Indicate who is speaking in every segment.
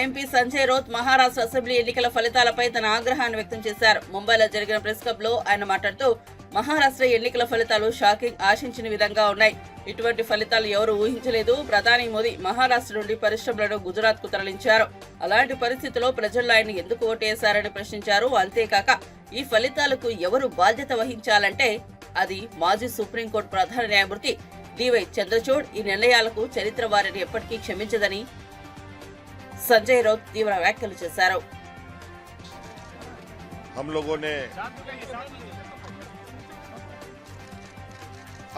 Speaker 1: MP Sanjay Raut Maharashtra assembly ఎన్నికల ఫలితాలపై తన ఆగ్రహాన్ని వ్యక్తం చేశారు. ముంబైలో జరిగిన ప్రెస్ క్లబ్ లో ఆయన మాట్లాడుతూ మహారాష్ట్ర ఎన్నికల ఫలితాలు షాకింగ్, ఆశించిన విధంగా ఉన్నాయి. ఇటువంటి ఫలితాలు ఎవరు ఊహించలేదు. ప్రధాని మోదీ మహారాష్ట్ర నుండి పరిశ్రమలను గుజరాత్ కు తరలించారు. అలాంటి పరిస్థితిలో ప్రజల్లో ఆయన ఎందుకు ఓటేశారని ప్రశ్నించారు. అంతేకాక ఈ ఫలితాలకు ఎవరు బాధ్యత వహించాలంటే అది మాజీ సుప్రీంకోర్టు ప్రధాన న్యాయమూర్తి డివై చంద్రచూడ్. ఈ నిర్ణయాలకు చరిత్ర వారిని ఎప్పటికీ క్షమించదని संजय राउत तीव्र व्याख्यలు చేశారు.
Speaker 2: हम लोगों ने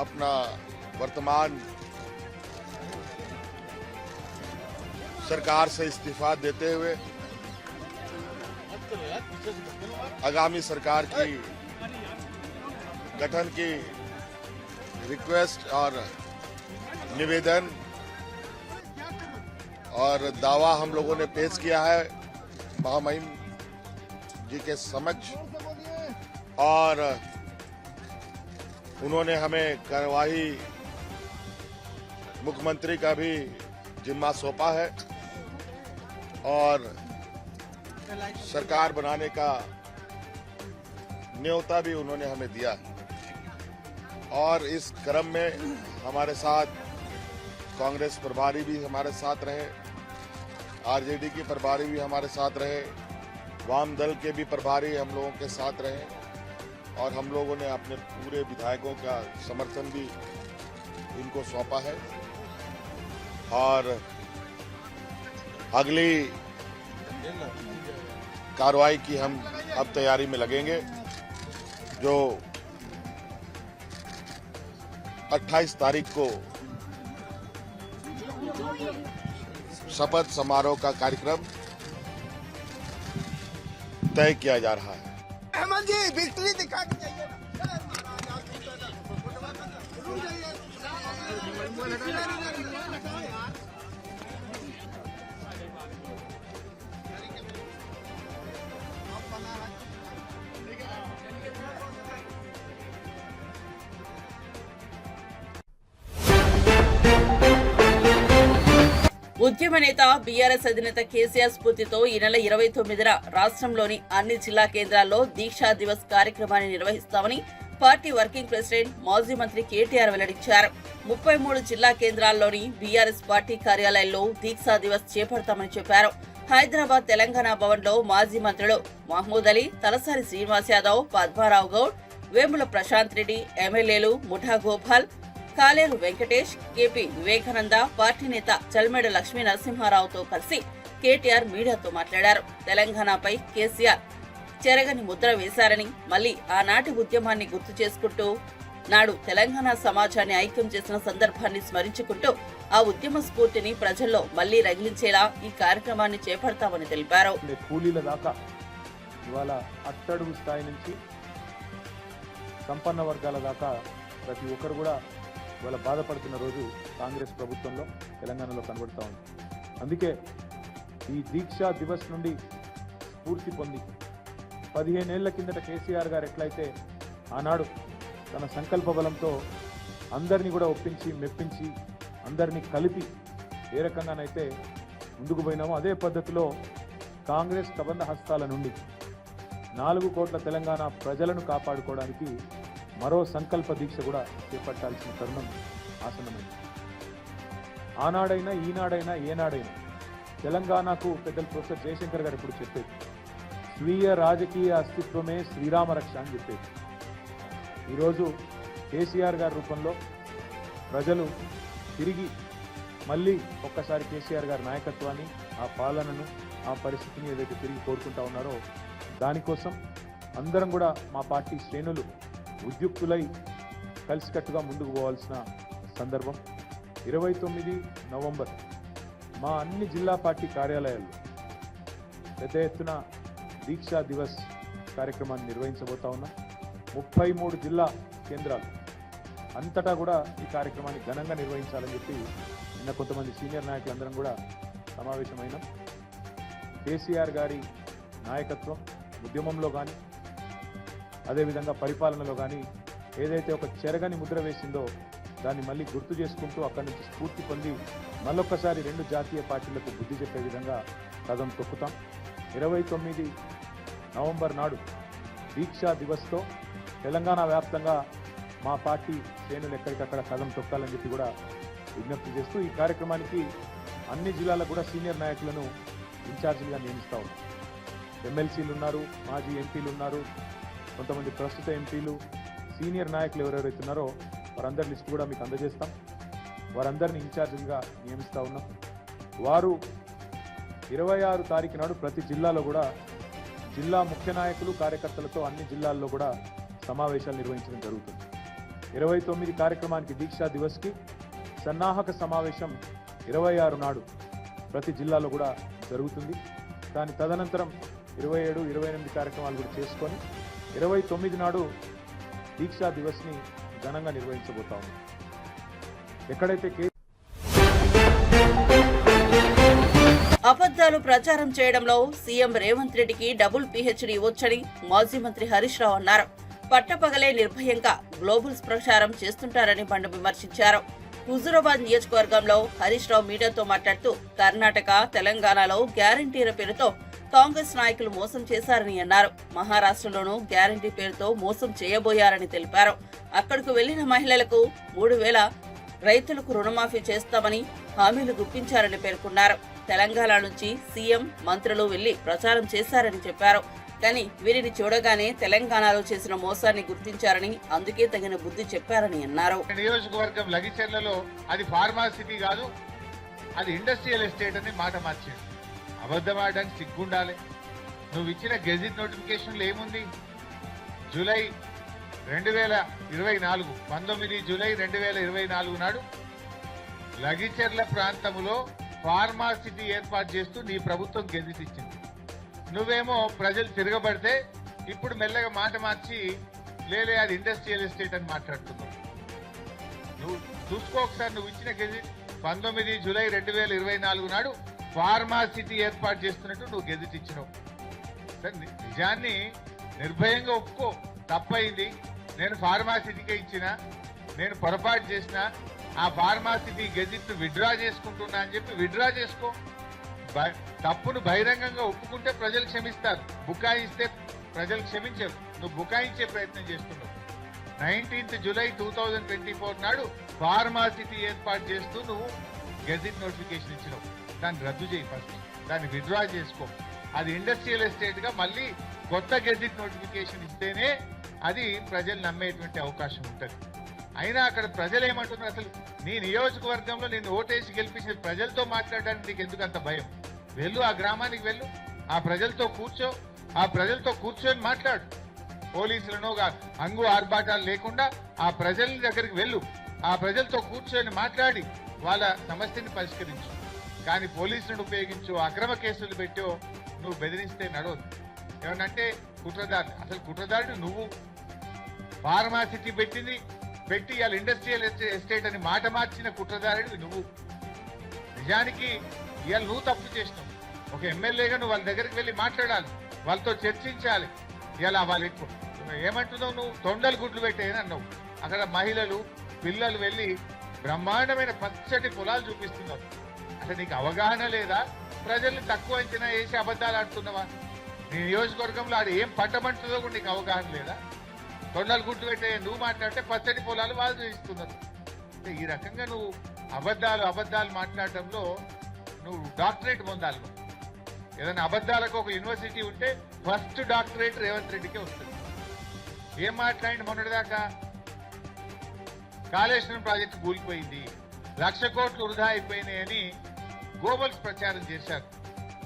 Speaker 2: अपना वर्तमान सरकार से इस्तीफा देते हुए आगामी सरकार की गठन की रिक्वेस्ट और निवेदन और दावा हम लोगों ने पेश किया है महामहिम जी के समक्ष, और उन्होंने हमें कार्यवाही मुख्यमंत्री का भी जिम्मा सौंपा है और सरकार बनाने का न्योता भी उन्होंने हमें दिया है। और इस क्रम में हमारे साथ कांग्रेस प्रभारी भी हमारे साथ रहे, आरजेडी के प्रभारी भी हमारे साथ रहे, वाम दल के भी प्रभारी हम लोगों के साथ रहे, और हम लोगों ने अपने पूरे विधायकों का समर्थन भी इनको सौंपा है। और अगली कार्रवाई की हम अब तैयारी में लगेंगे, जो 28 तारीख को शपथ समारोह का कार्यक्रम तय किया जा रहा है।
Speaker 3: अहमद जी विक्ट्री दिखा के जाइए।
Speaker 1: ఉద్యమ నేత బీఆర్ఎస్ అధినేత కేసీఆర్ స్ఫూర్తితో ఈ నెల 29న రాష్ట్రంలోని అన్ని జిల్లా కేంద్రాల్లో దీక్షా దివస్ కార్యక్రమాన్ని నిర్వహిస్తామని పార్టీ వర్కింగ్ ప్రెసిడెంట్ మాజీ మంత్రి కేటీఆర్ వెల్లడించారు. 33 జిల్లా కేంద్రాల్లోని బీఆర్ఎస్ పార్టీ కార్యాలయాల్లో దీక్షా దివస్ చేపడతామని చెప్పారు. హైదరాబాద్ తెలంగాణ భవన్లో మాజీ మంత్రులు మహమూద్ అలీ, తలసాని శ్రీనివాస్ యాదవ్, పద్మారావు గౌడ్, వేముల ప్రశాంత్ రెడ్డి, ఎమ్మెల్యేలు ముఠా గోపాల్, కాలేరు వెంకటేష్, కేపీ వివేకానంద, పార్టీ నేత చల్మేడ లక్ష్మీ నరసింహారావుతో కలిసి కేటీఆర్ మీడియాతో మాట్లాడారు. తెలంగాణపై కేసీఆర్ చెరగని ముద్ర వేశారని, మళ్లీ ఆనాటి ఉద్యమాన్ని గుర్తు చేసుకుంటూ నాడు తెలంగాణ సమాజాన్ని ఐక్యం చేసిన సందర్భాన్ని స్మరించుకుంటూ ఆ ఉద్యమ స్ఫూర్తిని ప్రజల్లో మళ్లీ రగిలించేలా ఈ కార్యక్రమాన్ని చేపడతామని తెలిపారు.
Speaker 4: కూలీల దాకా ఇవాళ అట్టడుగు స్థాయి నుంచి సంపన్న వర్గాల దాకా ప్రతి ఒక్కరు కూడా ఇవాళ బాధపడుతున్న రోజు కాంగ్రెస్ ప్రభుత్వంలో తెలంగాణలో కనబడుతూ ఉంది. అందుకే ఈ దీక్షా దివస్ నుండి స్ఫూర్తి పొంది 15 ఏళ్ల కిందట కేసీఆర్ గారు ఎట్లయితే ఆనాడు తన సంకల్ప బలంతో అందరినీ కూడా ఒప్పించి మెప్పించి అందరినీ కలిపి ఏ రకంగానైతే ముందుకు పోయినామో అదే పద్ధతిలో కాంగ్రెస్ కబంధ హస్తాల నుండి 4 కోట్ల తెలంగాణ ప్రజలను కాపాడుకోవడానికి మరో సంకల్ప దీక్ష కూడా చేపట్టాల్సిన తరుణం ఆసన్నమైంది. ఆనాడైనా ఈనాడైనా ఏనాడైనా తెలంగాణకు పెద్దలు ప్రొఫెసర్ జయశంకర్ గారు ఇప్పుడు చెప్పేది స్వీయ రాజకీయ అస్తిత్వమే శ్రీరామ రక్ష అని చెప్పేది. ఈరోజు కేసీఆర్ గారి రూపంలో ప్రజలు తిరిగి మళ్ళీ ఒక్కసారి కేసీఆర్ గారి నాయకత్వాన్ని, ఆ పాలనను, ఆ పరిస్థితిని ఏదైతే తిరిగి కోరుకుంటా ఉన్నారో దానికోసం అందరం కూడా మా పార్టీ శ్రేణులు ఉద్యుక్తులై కలిసికట్టుగా ముందుకు పోవాల్సిన సందర్భం. 29 నవంబర్ మా అన్ని జిల్లా పార్టీ కార్యాలయాల్లో పెద్ద ఎత్తున దీక్షా దివస్ కార్యక్రమాన్ని నిర్వహించబోతా ఉన్నాం. 33 జిల్లా కేంద్రాలు అంతటా కూడా ఈ కార్యక్రమాన్ని ఘనంగా నిర్వహించాలని చెప్పి నిన్న కొంతమంది సీనియర్ నాయకులందరం కూడా సమావేశమైనాం. కేసీఆర్ గారి నాయకత్వం ఉద్యమంలో కానీ అదేవిధంగా పరిపాలనలో కానీ ఏదైతే ఒక చెరగని ముద్ర వేసిందో దాన్ని మళ్ళీ గుర్తు చేసుకుంటూ అక్కడి నుంచి స్ఫూర్తి పొంది మళ్ళొక్కసారి 2 జాతీయ పార్టీలకు బుద్ధి చెప్పే విధంగా కదం తొక్కుతాం. 29 నవంబర్ నాడు దీక్షా దివస్తో తెలంగాణ వ్యాప్తంగా మా పార్టీ శ్రేణులు ఎక్కడికక్కడ కదం తొక్కాలని చెప్పి కూడా విజ్ఞప్తి చేస్తూ ఈ కార్యక్రమానికి అన్ని జిల్లాలకు కూడా సీనియర్ నాయకులను ఇన్ఛార్జీలుగా నియమిస్తూ ఉన్నాం. ఎమ్మెల్సీలు ఉన్నారు, మాజీ ఎంపీలు ఉన్నారు, కొంతమంది ప్రస్తుత ఎంపీలు, సీనియర్ నాయకులు ఎవరెవరైతే ఉన్నారో వారందరి లిస్టు కూడా మీకు అందజేస్తాం. వారందరినీ ఇన్ఛార్జీలుగా నియమిస్తూ ఉన్నాం. వారు 26 తారీఖు నాడు ప్రతి జిల్లాలో కూడా జిల్లా ముఖ్య నాయకులు కార్యకర్తలతో అన్ని జిల్లాల్లో కూడా సమావేశాలు నిర్వహించడం జరుగుతుంది. 29 కార్యక్రమానికి దీక్షా దివస్కి సన్నాహక సమావేశం 26 నాడు ప్రతి జిల్లాలో కూడా జరుగుతుంది. దాని తదనంతరం 27, 28 కార్యక్రమాలు కూడా చేసుకొని 29 నాడు దీక్షా దివస్ని ఘనంగా నిర్వహించబోతా ఉన్నాం. ఎక్కడైతే
Speaker 1: అబద్ధాలు ప్రచారం చేయడంలో సీఎం రేవంత్ రెడ్డికి డబుల్ పీహెచ్డీ ఇవ్వొచ్చని మాజీ మంత్రి హరీష్ రావు అన్నారు. పట్టపగలే నిర్భయంగా గ్లోబల్స్ ప్రచారం చేస్తుంటారని బండి విమర్శించారు. హుజూరాబాద్ నియోజకవర్గంలో హరీష్ రావు మీడియాతో మాట్లాడుతూ కర్ణాటక, తెలంగాణలో గ్యారంటీల పేరుతో కాంగ్రెస్ నాయకులు మోసం చేశారని అన్నారు. మహారాష్ట్రలోనూ గ్యారంటీ పేరుతో మోసం చేయబోయారని తెలిపారు. అక్కడకు వెళ్లిన మహిళలకు 3,000 రైతులకు రుణమాఫీ చేస్తామని హామీలు గుప్పించారని పేర్కొన్నారు. తెలంగాణ నుంచి సీఎం, మంత్రులు వెళ్లి ప్రచారం చేశారని చెప్పారు. కానీ వీరిని చూడగానే తెలంగాణలో చేసిన మోసాన్ని గుర్తించారని, అందుకే తగిన బుద్ధి చెప్పారని అన్నారు.
Speaker 5: నియోజకవర్గం లగిచెర్లలో అది ఫార్మాసిటీ కాదు, అది ఇండస్ట్రియల్ ఎస్టేట్ అని మాట మార్చాడు. అబద్ధం ఆడడానికి సిగ్గుండాలి. నువ్వు ఇచ్చిన గెజిట్ నోటిఫికేషన్లో ఏముంది? జూలై 2024 19 జూలై 2024 నాడు లగిచెర్ల ప్రాంతంలో ఫార్మాసిటీ ఏర్పాటు చేస్తూ నీ ప్రభుత్వం గెజిట్ ఇచ్చింది. నువ్వేమో ప్రజలు తిరగబడితే ఇప్పుడు మెల్లగా మాట మార్చి లేలే అది ఇండస్ట్రియల్ ఎస్టేట్ అని మాట్లాడుతున్నావు. నువ్వు చూసుకో ఒకసారి. నువ్వు ఇచ్చిన గెజిట్ 19 జూలై 2024 నాడు ఫార్మాసిటీ ఏర్పాటు చేస్తున్నట్టు నువ్వు గెజిట్ ఇచ్చినావు. నిజాన్ని నిర్భయంగా ఒప్పుకో. తప్పైంది, నేను ఫార్మాసిటీకే ఇచ్చిన, నేను పొరపాటు చేసిన, ఆ ఫార్మాసిటీ గెజిట్ విత్డ్రా చేసుకుంటున్నా అని చెప్పి విత్డ్రా చేసుకో. తప్పును బహిరంగంగా ఒప్పుకుంటే ప్రజలు క్షమిస్తారు, బుకాయిస్తే ప్రజలు క్షమించరు. నువ్వు బుకాయించే ప్రయత్నం చేస్తున్నావు. 19 జూలై 2024 నాడు ఫార్మాసిటీ ఏర్పాటు చేస్తూ నువ్వు గెజిట్ నోటిఫికేషన్ ఇచ్చినావు. దాన్ని రద్దు చేయి, ఫస్ట్ దాన్ని విత్డ్రా చేసుకో. అది ఇండస్ట్రియల్ ఎస్టేట్ గా మళ్ళీ కొత్త గెజిట్ నోటిఫికేషన్ ఇస్తేనే అది ప్రజలు నమ్మేటువంటి అవకాశం ఉంటుంది. అయినా అక్కడ ప్రజలు ఏమంటున్నారు? అసలు నీ నియోజకవర్గంలో నేను ఓటేసి గెలిపించిన ప్రజలతో మాట్లాడడానికి నీకు ఎందుకు అంత భయం? వెళ్ళు, ఆ గ్రామానికి వెళ్ళు, ఆ ప్రజలతో కూర్చో, ఆ ప్రజలతో కూర్చొని మాట్లాడు. పోలీసులను హంగు ఆర్భాటాలు లేకుండా ఆ ప్రజల దగ్గరికి వెళ్ళు, ఆ ప్రజలతో కూర్చొని మాట్లాడి వాళ్ళ సమస్యని పరిష్కరించు. కానీ పోలీసులను ఉపయోగించు, అక్రమ కేసులు పెట్టో నువ్వు బెదిరిస్తే నడవదు. ఏమనంటే కుట్రదారు. అసలు కుట్రదారుడు నువ్వు. ఫార్మాసిటీ పెట్టి ఇవాళ ఇండస్ట్రియల్ ఎస్టేట్ అని మాట మార్చిన కుట్రదారుడు నువ్వు. నిజానికి ఇవాళ నువ్వు తప్పు చేసినావు. ఒక ఎమ్మెల్యేగా నువ్వు వాళ్ళ దగ్గరికి వెళ్ళి మాట్లాడాలి, వాళ్ళతో చర్చించాలి. ఇలా వాళ్ళు ఎక్కువ ఏమంటున్నావు? నువ్వు తొండలు గుడ్లు పెట్టేయని అన్నావు. అక్కడ మహిళలు, పిల్లలు వెళ్ళి బ్రహ్మాండమైన పచ్చటి పొలాలు చూపిస్తున్నావు. అంటే నీకు అవగాహన లేదా? ప్రజల్ని తక్కువ అంచనా వేసి అబద్ధాలు ఆడుతున్నావా? నీ నియోజకవర్గంలో ఆడ ఏం పంటమంటుందో కూడా నీకు అవగాహన లేదా? తొండలు గుడ్లు పెట్టే నువ్వు మాట్లాడితే పచ్చటి పొలాలు వాళ్ళు చూపిస్తున్నారు. అంటే ఈ రకంగా నువ్వు అబద్ధాలు మాట్లాడటంలో నువ్వు డాక్టరేట్ పొందాలి. ఏదైనా అబద్ధాలకు ఒక యూనివర్సిటీ ఉంటే ఫస్ట్ డాక్టరేట్ రేవంత్ రెడ్డికే వస్తుంది. ఏం మాట్లాడి మొన్నటిదాకా కాళేశ్వరం ప్రాజెక్టు కూలిపోయింది, 1,00,000 కోట్లు వృధా అయిపోయినాయని గోబల్స్ ప్రచారం చేశారు.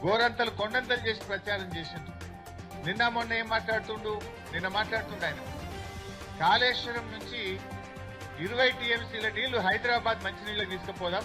Speaker 5: గోరంతలు కొండంతలు చేసి ప్రచారం చేసిండు. నిన్న మొన్న ఏం మాట్లాడుతుండు? నిన్న మాట్లాడుతుండు ఆయన కాళేశ్వరం నుంచి 20 టీఎంసీల నీళ్లు హైదరాబాద్ మంచినీళ్ళకి తీసుకుపోదాం.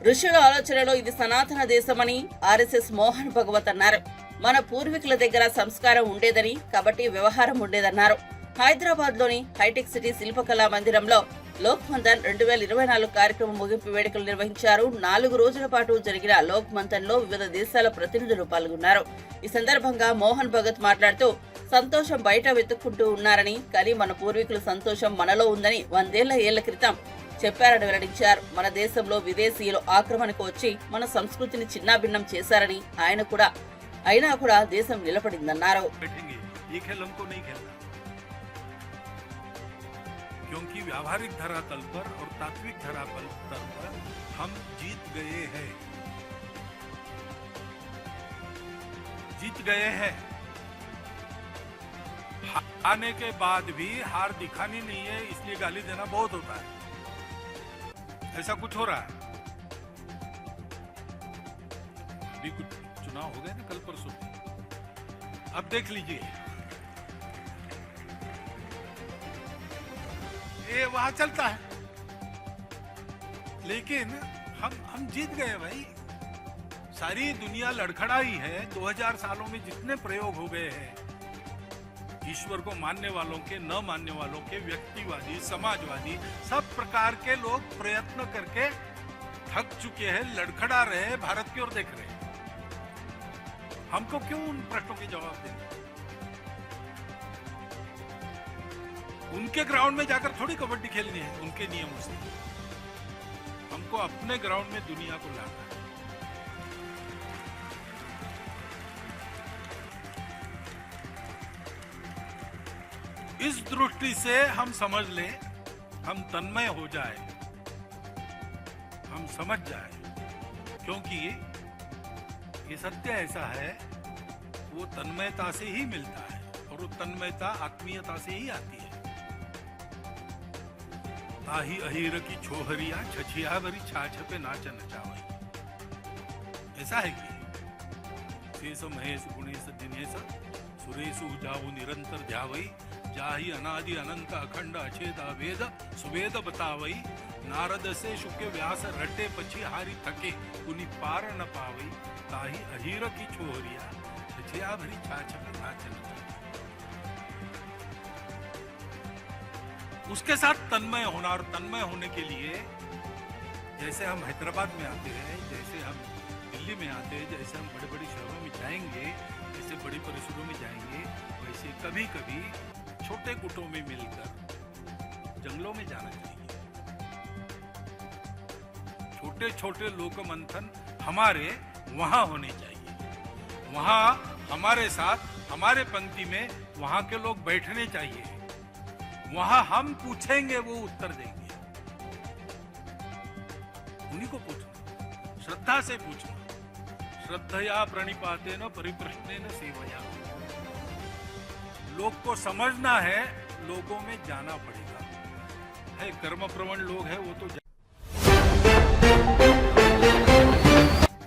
Speaker 1: ఋషుల ఆలోచనలో ఇది సనాతన దేశమని ఆర్ఎస్ఎస్ మోహన్ భగవత్ అన్నారు. మన పూర్వీకుల దగ్గర సంస్కారం ఉండేదని, కాబట్టి వ్యవహారం ఉండేదన్నారు. హైదరాబాద్ లోని హైటెక్ సిటీ శిల్పకళా మందిరంలో లోక్ మంథన్ 2024 కార్యక్రమం ముగింపు వేడుకలు నిర్వహించారు. 4 రోజుల పాటు జరిగిన లోక్ మంథన్ లో వివిధ దేశాల ప్రతినిధులు పాల్గొన్నారు. ఈ సందర్భంగా మోహన్ భగత్ మాట్లాడుతూ సంతోషం బయట వెతుక్కుంటూ ఉన్నారని, కానీ మన పూర్వీకుల సంతోషం మనలో ఉందని, 100 ఏళ్ల క్రితం చెప్పారని వెల్లడించారు. మన దేశంలో విదేశీయులు ఆక్రమణకు వచ్చి మన సంస్కృతిని చిన్నాభిన్నం చేశారని అయినా కూడా దేశం నిలబడిందన్నారు.
Speaker 6: क्योंकि व्यावहारिक धरातल पर और तात्विक धरातल पर हम जीत गए हैं। आने के बाद भी हार दिखानी नहीं है, इसलिए गाली देना बहुत होता है। ऐसा कुछ हो रहा है। अभी कुछ चुनाव हो गए ना कल परसों, अब देख लीजिए ये वहां चलता है, लेकिन हम जीत गए भाई। सारी दुनिया लड़खड़ाई है। 2000 सालों में जितने प्रयोग हो गए हैं, ईश्वर को मानने वालों के, न मानने वालों के, व्यक्तिवादी, समाजवादी, सब प्रकार के लोग प्रयत्न करके थक चुके हैं, लड़खड़ा रहे हैं, भारत की ओर देख रहे हैं। हमको क्यों उन प्रश्नों के जवाब देने? उनके ग्राउंड में जाकर थोड़ी कबड्डी खेलनी है उनके नियमों से। हमको अपने ग्राउंड में दुनिया को लाना है। इस दृष्टि से हम समझ लें, हम तन्मय हो जाए, हम समझ जाए, क्योंकि ये सत्य ऐसा है, वो तन्मयता से ही मिलता है और वो तन्मयता आत्मीयता से ही आती है। ताही अहीर की छोहरिया छछिया भरी छाछ पे नाच नचावई, ऐसा है कि शेष महेश गुणेश दिनेश सुरेशु जाऊ निरंतर ध्यावई, जाहि अनादि अनंत अखंड अछेद अवेद सुवेद बतावई, नारद से शुके व्यास रटे पछी हारी थके उनी पार न पावई, ताही अहीर की छोहरिया छछिया भरी छाछ पे नाच नचावई। उसके साथ तन्मय होना, और तन्मय होने के लिए जैसे हम हैदराबाद में आते हैं, जैसे हम दिल्ली में आते हैं, जैसे हम बड़े बड़े शहरों में जाएंगे, जैसे बड़े परिसरों में जाएंगे, वैसे कभी कभी छोटे गुटों में मिलकर जंगलों में जाना चाहिए। छोटे छोटे लोक मंथन हमारे वहां होने चाहिए। वहां हमारे साथ, हमारे पंक्ति में वहां के लोग बैठने चाहिए। वहां हम पूछेंगे, वो उत्तर देंगे। उन्हीं को पूछना, श्रद्धा से पूछना। श्रद्धया प्रणिपातेन परिप्रश्नेन सेवया। लोग को समझना है, लोगों में जाना पड़ेगा। है कर्म प्रवण लोग है, वो तो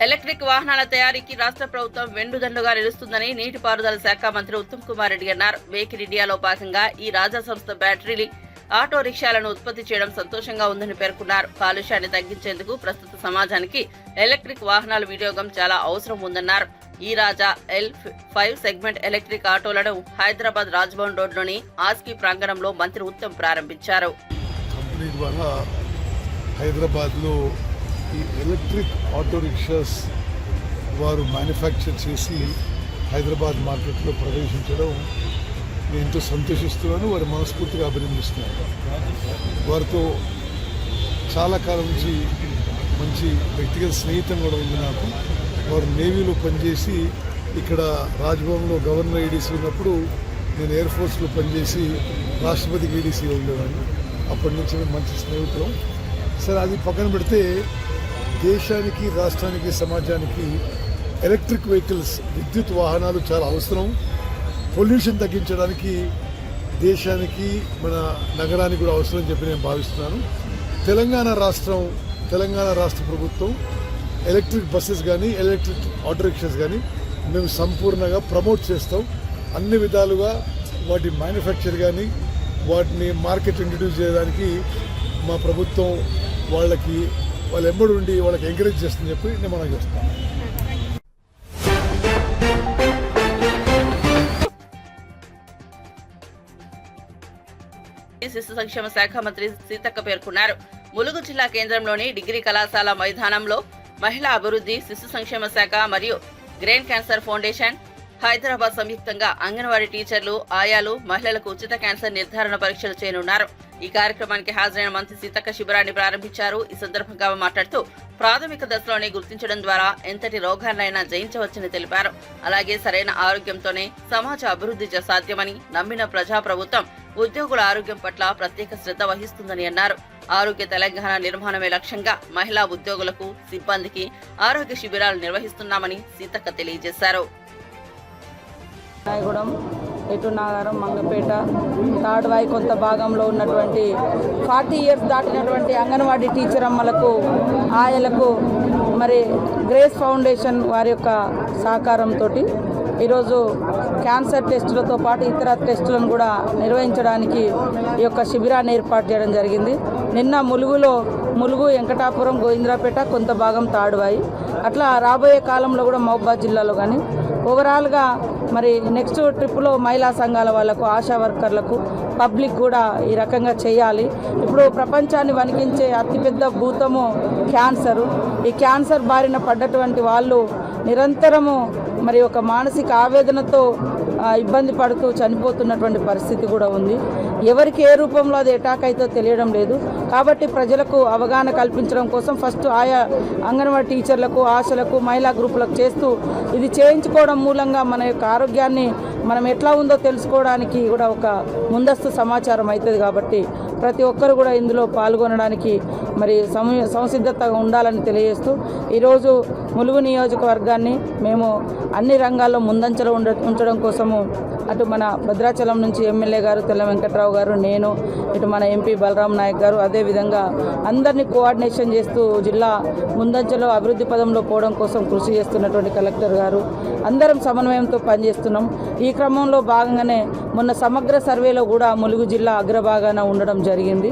Speaker 1: ఎలక్ట్రిక్ వాహనాల తయారీకి రాష్ట్ర ప్రభుత్వం వెన్నుదన్నుగా నిలుస్తుందని నీటిపారుదల శాఖ మంత్రి ఉత్తమ్ కుమార్ రెడ్డి అన్నారు. మేక్ ఇన్ ఇండియాలో భాగంగా ఈ రాజా సంస్థ బ్యాటరీ ఆటో రిక్షాలను ఉత్పత్తి చేయడం సంతోషంగా ఉందని పేర్కొన్నారు. కాలుష్యాన్ని తగ్గించేందుకు ప్రస్తుత సమాజానికి ఎలక్ట్రిక్ వాహనాల వినియోగం చాలా అవసరం ఉందన్నారు. ఈ రాజా L5 సెగ్మెంట్ ఎలక్ట్రిక్ ఆటోలను హైదరాబాద్ రాజ్భవన్ రోడ్లోని ఆస్కీ ప్రాంగణంలో మంత్రి ఉత్తమ్ ప్రారంభించారు.
Speaker 7: కంపెనీ ద్వారా హైదరాబాద్లో ఈ ఎలక్ట్రిక్ ఆటో రిక్షాస్ వారు మ్యానుఫ్యాక్చర్ చేసి హైదరాబాద్ మార్కెట్లో ప్రవేశించడం నేను ఎంతో సంతోషిస్తున్నాను. వారు మనస్ఫూర్తిగా అభినందిస్తున్నాను. వారితో చాలా కాలం నుంచి మంచి వ్యక్తిగత స్నేహితం కూడా ఉంది నాకు. వారు నేవీలో పనిచేసి ఇక్కడ రాజ్భవన్లో గవర్నర్ ఏడీసీ ఉన్నప్పుడు నేను ఎయిర్ ఫోర్స్లో పనిచేసి రాష్ట్రపతికి ఏడీసీలో ఉండేవాడిని. అప్పటి నుంచి మంచి స్నేహితులం. సరే, అది పక్కన పెడితే దేశానికి, రాష్ట్రానికి, సమాజానికి ఎలక్ట్రిక్ వెహికల్స్, విద్యుత్ వాహనాలు చాలా అవసరం. పొల్యూషన్ తగ్గించడానికి దేశానికి, మన నగరానికి కూడా అవసరం అని చెప్పి నేను భావిస్తున్నాను. తెలంగాణ రాష్ట్ర ప్రభుత్వం ఎలక్ట్రిక్ బస్సెస్ కానీ, ఎలక్ట్రిక్ ఆటో రిక్షాస్ కానీ మేము సంపూర్ణంగా ప్రమోట్ చేస్తాం. అన్ని విధాలుగా వాటి మ్యానుఫ్యాక్చర్ కానీ, వాటిని మార్కెట్ ఇంట్రడ్యూస్ చేయడానికి మా ప్రభుత్వం వాళ్ళ ఎంబడి ఉండి వాళ్ళకి ఎంకరేజ్ చేస్తుందని చెప్పి నేను మనం చేస్తాను.
Speaker 1: శిశు సంక్షేమ శాఖ మంత్రి సీతక్క పేర్కొన్నారు. ములుగు జిల్లా కేంద్రంలోని డిగ్రీ కళాశాల మైదానంలో మహిళా అభివృద్ధి, శిశు సంక్షేమ శాఖ మరియు గ్రెయిన్ క్యాన్సర్ ఫౌండేషన్ హైదరాబాద్ సంయుక్తంగా అంగన్వాడీ టీచర్లు, ఆయాలు, మహిళలకు ఉచిత క్యాన్సర్ నిర్ధారణ పరీక్షలు చేయనున్నారు. ఈ కార్యక్రమానికి హాజరైన మంత్రి సీతక్క శిబిరాన్ని ప్రారంభించారు. ఈ సందర్భంగా ఆమె మాట్లాడుతూ ప్రాథమిక దశలోనే గుర్తించడం ద్వారా ఎంతటి రోగాన్నైనా జయించవచ్చని తెలిపారు. అలాగే సరైన ఆరోగ్యంతోనే సమాజ అభివృద్ధి సాధ్యమని నమ్మిన ప్రజాప్రభుత్వం ఉద్యోగుల ఆరోగ్యం పట్ల ప్రత్యేక శ్రద్ధ వహిస్తుందని అన్నారు. ఆరోగ్య తెలంగాణ నిర్మాణమే లక్ష్యంగా మహిళా ఉద్యోగులకు, సిబ్బందికి ఆరోగ్య శిబిరాలు నిర్వహిస్తున్నామని సీతక్క తెలియజేశారు.
Speaker 8: నాయగూడెం, ఎటు నాగారం, మంగపేట, తాడ్వాయి కొంత భాగంలో ఉన్నటువంటి 40 ఇయర్స్ దాటినటువంటి అంగన్వాడీ టీచర్ అమ్మలకు, ఆయలకు మరి గ్రేస్ ఫౌండేషన్ వారి యొక్క సహకారంతో ఈరోజు క్యాన్సర్ టెస్టులతో పాటు ఇతర టెస్టులను కూడా నిర్వహించడానికి ఈ యొక్క శిబిరాన్ని ఏర్పాటు చేయడం జరిగింది. నిన్న ములుగు, వెంకటాపురం, గోవింద్రాపేట, కొంత భాగం తాడ్వాయి, అట్లా రాబోయే కాలంలో కూడా మహబూబాద్ జిల్లాలో కానీ ఓవరాల్గా మరి నెక్స్ట్ ట్రిప్లో మహిళా సంఘాల వాళ్ళకు, ఆశా వర్కర్లకు, పబ్లిక్ కూడా ఈ రకంగా చేయాలి. ఇప్పుడు ప్రపంచాన్ని వణికించే అతిపెద్ద భూతము క్యాన్సరు. ఈ క్యాన్సర్ బారిన పడ్డటువంటి వాళ్ళు నిరంతరము మరి ఒక మానసిక ఆవేదనతో ఇబ్బంది పడుతూ చనిపోతున్నటువంటి పరిస్థితి కూడా ఉంది. ఎవరికి ఏ రూపంలో అది అటాక్ అయితే తెలియడం లేదు. కాబట్టి ప్రజలకు అవగాహన కల్పించడం కోసం ఫస్ట్ ఆయా అంగన్వాడీ టీచర్లకు, ఆశలకు, మహిళా గ్రూపులకు చేస్తూ ఇది చేయించుకోవడం మూలంగా మన యొక్క ఆరోగ్యాన్ని మనం ఎట్లా ఉందో తెలుసుకోవడానికి కూడా ఒక ముందస్తు సమాచారం అవుతుంది. కాబట్టి ప్రతి ఒక్కరు కూడా ఇందులో పాల్గొనడానికి మరి సంసిద్ధతగా ఉండాలని తెలియజేస్తూ ఈరోజు ములుగు నియోజకవర్గాన్ని మేము అన్ని రంగాల్లో ముందంచలో ఉంచడం కోసము అటు మన భద్రాచలం నుంచి ఎమ్మెల్యే గారు తెల్ల వెంకట్రావు గారు, నేను, ఇటు మన ఎంపీ బలరాం నాయక్ గారు, అదేవిధంగా అందరినీ కోఆర్డినేషన్ చేస్తూ జిల్లా ముందంచలో అభివృద్ధి పదంలో పోవడం కోసం కృషి చేస్తున్నటువంటి కలెక్టర్ గారు, అందరం సమన్వయంతో పనిచేస్తున్నాం. ఈ క్రమంలో భాగంగానే మొన్న సమగ్ర సర్వేలో కూడా ములుగు జిల్లా అగ్రభాగాన ఉండడం జరిగింది.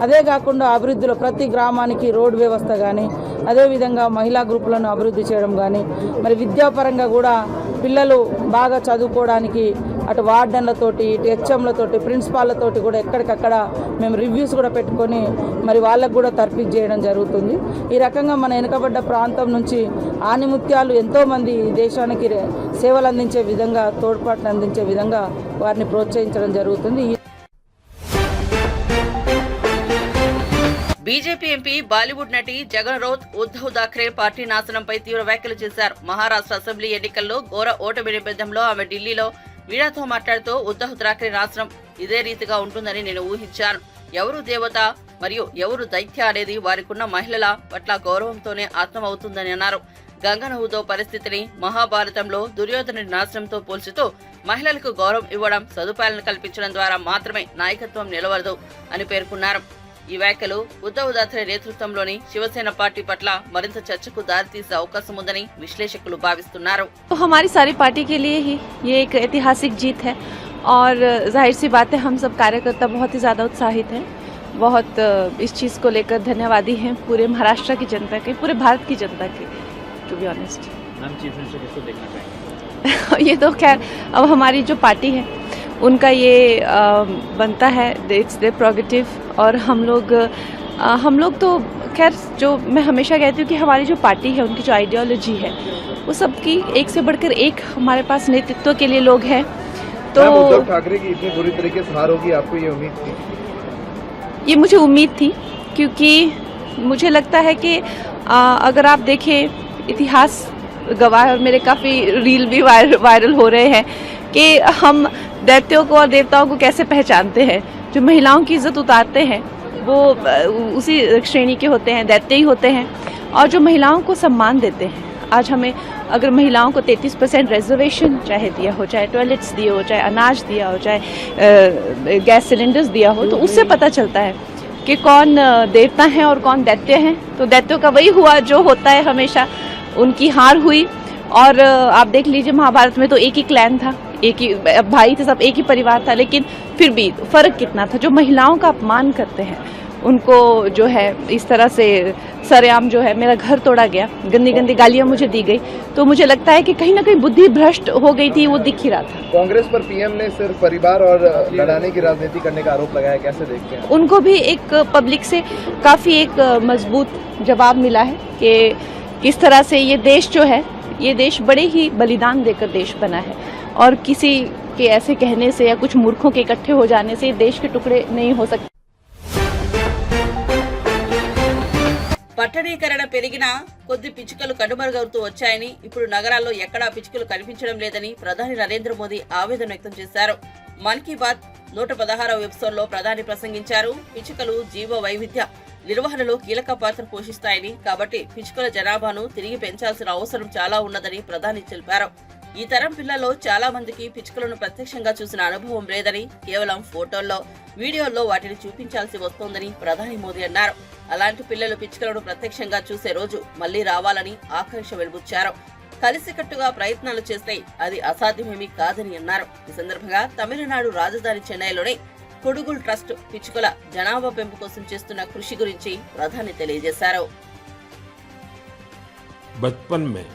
Speaker 8: అదే కాకుండా అభివృద్ధిలో ప్రతి గ్రామానికి రోడ్డు వ్యవస్థ కానీ, అదేవిధంగా మహిళా గ్రూపులను అభివృద్ధి చేయడం కానీ, మరి విద్యాపరంగా కూడా పిల్లలు బాగా చదువుకోవడానికి అటు వార్డన్లతోటి, ఇటు హెచ్ఎంలతోటి, ప్రిన్సిపాల్లతోటి కూడా ఎక్కడికక్కడ మేము రివ్యూస్ కూడా పెట్టుకొని మరి వాళ్ళకు కూడా తర్ఫీదు చేయడం జరుగుతుంది. ఈ రకంగా మన వెనుకబడ్డ ప్రాంతం నుంచి ఆనిముత్యాలు ఎంతోమంది దేశానికి సేవలు అందించే విధంగా, తోడ్పాటును అందించే విధంగా వారిని ప్రోత్సహించడం జరుగుతుంది.
Speaker 1: బీజేపీ ఎంపీ, బాలీవుడ్ నటి జగన్ రౌత్ ఉద్ధవ్ థాక్రే పార్టీ నాశనంపై తీవ్ర వ్యాఖ్యలు చేశారు. మహారాష్ట్ర అసెంబ్లీ ఎన్నికల్లో ఘోర ఓటమి నేపథ్యంలో ఆమె ఢిల్లీలో మీడియాతో మాట్లాడుతూ ఉద్ధవ్ థాక్రే నాశనం ఇదే రీతిగా ఉంటుందని నేను ఊహించాను. ఎవరు దేవత మరియు ఎవరు దైత్య అనేది వారికున్న మహిళల పట్ల గౌరవంతోనే అర్థమవుతుందని అన్నారు. గంగా నదితో పరిస్థితిని మహాభారతంలో దుర్యోధనుడి నాశనంతో పోల్చుతూ మహిళలకు గౌరవం ఇవ్వడం, సదుపాయాలను కల్పించడం ద్వారా మాత్రమే నాయకత్వం నిలవదు అని పేర్కొన్నారు. ఈ వ్యాఖ్యలు ఉద్ధవ్ థాక్రే నేతృత్వంలోని శివసేన పార్టీ పట్ల మరింత చర్చకు దారితీసే అవకాశం ఉందని విశ్లేషకులు భావిస్తున్నారు.
Speaker 9: हमारी सारी पार्टी के लिए ही ये एक ऐतिहासिक जीत है और जाहिर सी बात है हम सब कार्यकर्ता बहुत ही ज़्यादा उत्साहित हैं, बहुत इस चीज़ को लेकर धन्यवादी हैं पूरे महाराष्ट्र की जनता के, पूरे भारत की जनता के, to be honest.
Speaker 10: Ma'am, chief minister किसको देखना चाहेंगे?
Speaker 9: ये तो खैर अब हमारी जो पार्टी है उनका ये बनता है, इट्स देयर प्रोगेटिव। और हम लोग तो खैर जो मैं हमेशा कहती हूँ कि हमारी जो पार्टी है उनकी जो आइडियोलॉजी है वो सबकी एक से बढ़कर एक हमारे पास नेतृत्व के लिए लोग हैं। तो
Speaker 10: उद्धव ठाकरे की इतनी बुरी तरीके से हार होगी, आपको ये उम्मीद थी?
Speaker 9: ये मुझे उम्मीद थी, क्योंकि मुझे लगता है कि अगर आप देखें इतिहास गवाह, और मेरे काफ़ी रील भी वायरल हो रहे हैं कि हम दैत्यों को और देवताओं को कैसे पहचानते हैं। जो महिलाओं की इज्जत उतारते हैं वो उसी श्रेणी के होते हैं, दैत्य ही होते हैं। और जो महिलाओं को सम्मान देते हैं, आज हमें अगर महिलाओं को 33% रिजर्वेशन चाहे दिया हो, चाहे टॉयलेट्स दिए हो, चाहे अनाज दिया हो, चाहे गैस सिलेंडर्स दिया हो, तो उससे पता चलता है कि कौन देवता हैं और कौन दैत्य हैं। तो दैत्यों का वही हुआ जो होता है हमेशा, उनकी हार हुई। और आप देख लीजिए महाभारत में तो एक ही क्लैन था, एक ही भाई थे, सब एक ही परिवार था, लेकिन फिर भी फर्क कितना था। जो महिलाओं का अपमान करते हैं उनको जो है इस तरह से सरेआम जो है मेरा घर तोड़ा गया, गंदी गंदी गालियां मुझे दी गई, तो मुझे लगता है कि कहीं ना कहीं बुद्धि भ्रष्ट हो गई थी, वो दिख ही रहा था।
Speaker 10: कांग्रेस पर पीएम ने सिर्फ परिवार और लड़ाने की राजनीति करने का आरोप लगाया, कैसे देखते हैं?
Speaker 9: उनको भी एक पब्लिक से काफ़ी एक मजबूत जवाब मिला है कि किस तरह से ये देश जो है ये देश बड़े ही बलिदान देकर देश बना है और किसी के ऐसे कहने से या कुछ मूर्खों के इकट्ठे हो जाने से देश के टुकड़े नहीं हो सकते।
Speaker 1: పట్టణీకరణ పెరిగినా కొద్ది పిచ్చుకలు కనుమరుగవుతూ వచ్చాయని, ఇప్పుడు నగరాల్లో ఎక్కడా పిచ్చుకలు కనిపించడం లేదని ప్రధాని నరేంద్ర మోదీ ఆవేదన వ్యక్తం చేశారు. మన్ కీ బాత్ 116వ ఎపిసోడ్లో ప్రధాని ప్రసంగించారు. పిచ్చుకలు జీవ వైవిధ్య నిర్వహణలో కీలక పాత్ర పోషిస్తాయని, కాబట్టి పిచ్చుకల జనాభాను తిరిగి పెంచాల్సిన అవసరం చాలా ఉన్నదని ప్రధాని తెలిపారు. ఈ తరం పిల్లల్లో చాలా మందికి పిచ్చుకలను ప్రత్యక్షంగా చూసిన అనుభవం లేదని, కేవలం ఫోటోల్లో, వీడియోల్లో వాటిని చూపించాల్సి వస్తోందని ప్రధాని మోదీ అన్నారు. అలాంటి పిల్లలు పిచ్చుకలను ప్రత్యక్షంగా చూసే రోజు మళ్లీ రావాలని ఆకాంక్ష వెలుబుచ్చారు. కలిసికట్టుగా ప్రయత్నాలు చేస్తే అది అసాధ్యమేమీ కాదని అన్నారు. ఈ సందర్భంగా తమిళనాడు రాజధాని చెన్నైలోని కొడుగుల్ ట్రస్ట్ పిచ్చుకల జనాభా పెంపు కోసం చేస్తున్న కృషి గురించి ప్రధాని తెలియజేశారు.
Speaker 11: बचपन में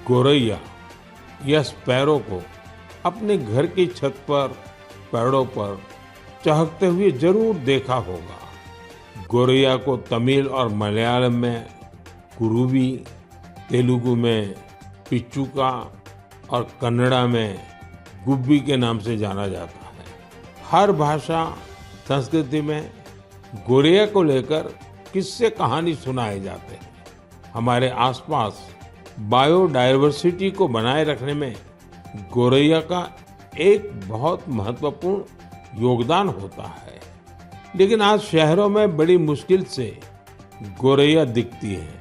Speaker 11: गोरैया या स्पैरो को अपने घर की छत पर, पेड़ों पर चहकते हुए जरूर देखा होगा। गोरैया को तमिल और मलयालम में कुरुवी, तेलुगु में पिच्चुका और कन्नड़ा में गुब्बी के नाम से जाना जाता है। हर भाषा संस्कृति में गोरैया को लेकर किस्से कहानी सुनाए जाते हैं। हमारे आसपास बायोडायवर्सिटी को बनाए रखने में गोरैया का एक बहुत महत्वपूर्ण योगदान होता है। लेकिन आज शहरों में बड़ी मुश्किल से गोरैया दिखती है।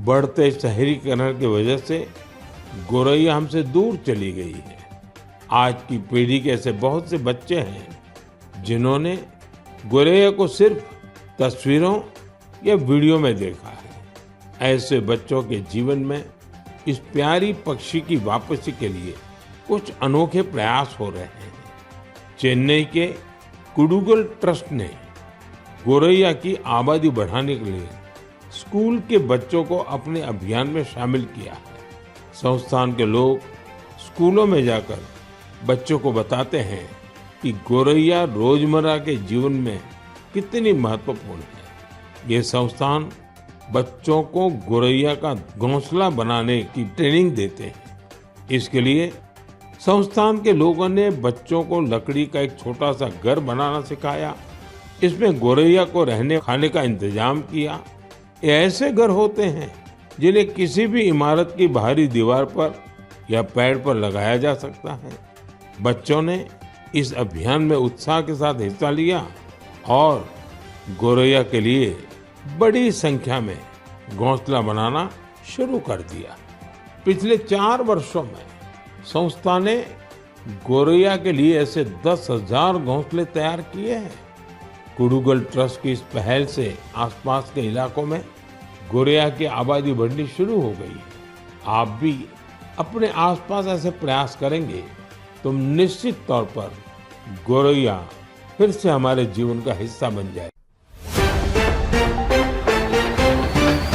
Speaker 11: बढ़ते शहरीकरण की वजह से गोरैया हमसे दूर चली गई है। आज की पीढ़ी के ऐसे बहुत से बच्चे हैं जिन्होंने गोरैया को सिर्फ तस्वीरों या वीडियो में देखा है। ऐसे बच्चों के जीवन में इस प्यारी पक्षी की वापसी के लिए कुछ अनोखे प्रयास हो रहे हैं। चेन्नई के कुडुगल ट्रस्ट ने गोरैया की आबादी बढ़ाने के लिए स्कूल के बच्चों को अपने अभियान में शामिल किया है। संस्थान के लोग स्कूलों में जाकर बच्चों को बताते हैं कि गोरैया रोजमर्रा के जीवन में कितनी महत्वपूर्ण है। ये संस्थान बच्चों को गोरैया का घोंसला बनाने की ट्रेनिंग देते हैं। इसके लिए संस्थान के लोगों ने बच्चों को लकड़ी का एक छोटा सा घर बनाना सिखाया। इसमें गोरैया को रहने खाने का इंतजाम किया। ये ऐसे घर होते हैं जिन्हें किसी भी इमारत की बाहरी दीवार पर या पेड़ पर लगाया जा सकता है। बच्चों ने इस अभियान में उत्साह के साथ हिस्सा लिया और गोरैया के लिए बड़ी संख्या में घोंसला बनाना शुरू कर दिया। पिछले 4 वर्षों में संस्था ने गोरैया के लिए ऐसे 10,000 घोंसले तैयार किए हैं। कुडुगल ट्रस्ट की इस पहल से आसपास के इलाकों में गोरैया की आबादी बढ़नी शुरू हो गई। आप भी अपने आसपास ऐसे प्रयास करेंगे तो निश्चित तौर पर गोरैया फिर से हमारे जीवन का हिस्सा बन जाएगी।